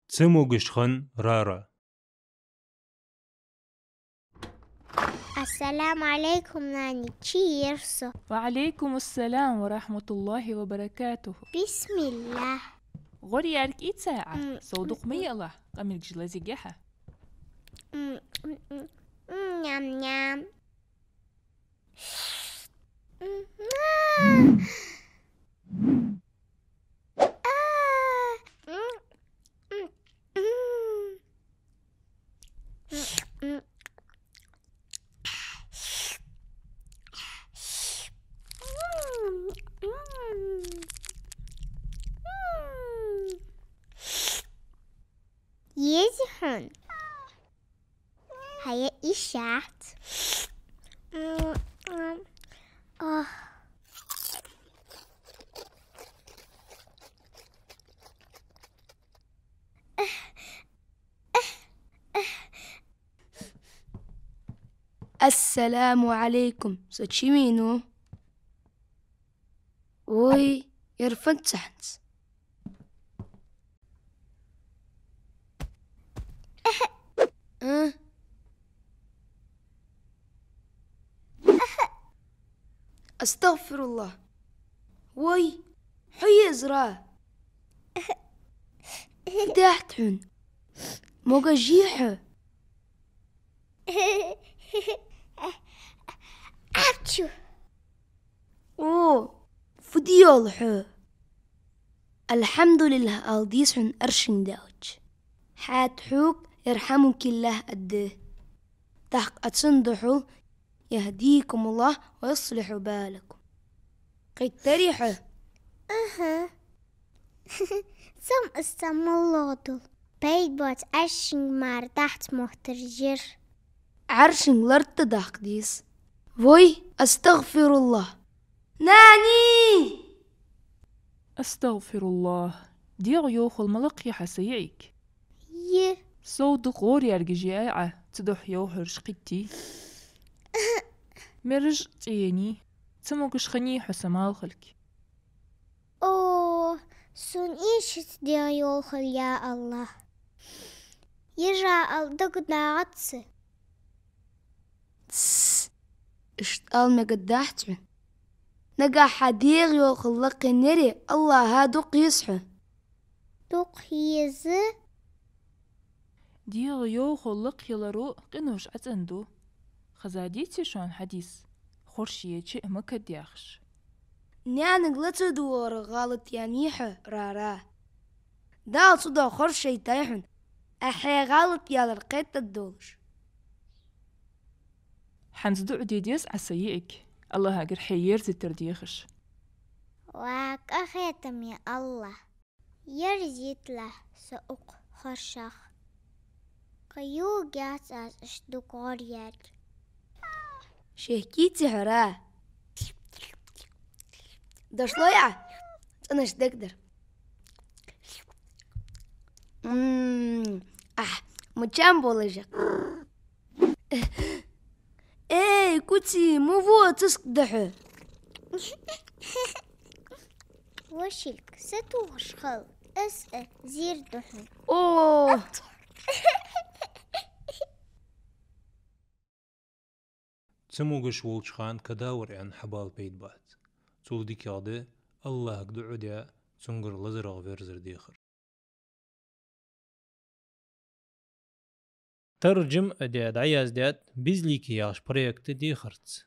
تسموغشخن رارا. السلام عليكم ناني تشيرسو. وعليكم السلام ورحمة الله وبركاته. بسم الله. غوري يارك إيد ساعة صودق مي الله قميل جلازي جاحة. نعم نعم. يزحن هيا إشاعت. السلام عليكم سوتشيمينو. وي يرفنت سحنس. استغفر الله. وي حي ازرا داحتحن موقع جيحة. أبشو فديول حو. الحمد لله الديسحن أرشن داوج حات حوك يرحمك الله أده تحق أتصندحوا يهديكم الله ويصلح بالكم قد تريحوا. ثم استملودل بيت أشين مار تحت محترجر عرشن لرت داق ديس. وي أستغفر الله. ناني أستغفر الله. ديغ يوخل ملقي حسيعك. يه صودق غوري يارك جاعة تدح يوحر شقيتي. مرج تيني تسموغش خني حسمال خلك. أوه سون إيش ديال يا الله يرجع الدق داعتس. اشتقال ما قداحتن نقا حديغ يوخل لقي نري الله هادو قيسحو دق يز ديغ يوخل لقي لرو قنوش أتندو خزاديتي شون حديث خورشيه چه مكد ياخش. نيانق لتدور غالط يانيحو رارا دال صدا خرشي تايحن أحي غالط يالرقيت الدولش. حنز دعدي ديس عسيئك الله هاجر حيير ترديخش. واك أخيتم يا الله يرزيت له سوق خرشخ قيو جات أشدق غريات شهكيتي هرا داش لايعة أنا شدقدر. مجان بولجك. ايه كوتي مو فو تسقدحو. وشلك ستوغش خل اسأل زير دحن. اوه تسموغش وولشخان كداور عن حبال بيت بات تول دي كاده الله قدعو ديا تنقر لزرغ فيرزر ديخر. ترجم ادياد عياز ديات بيزليكي ياش بريكت ديخرتس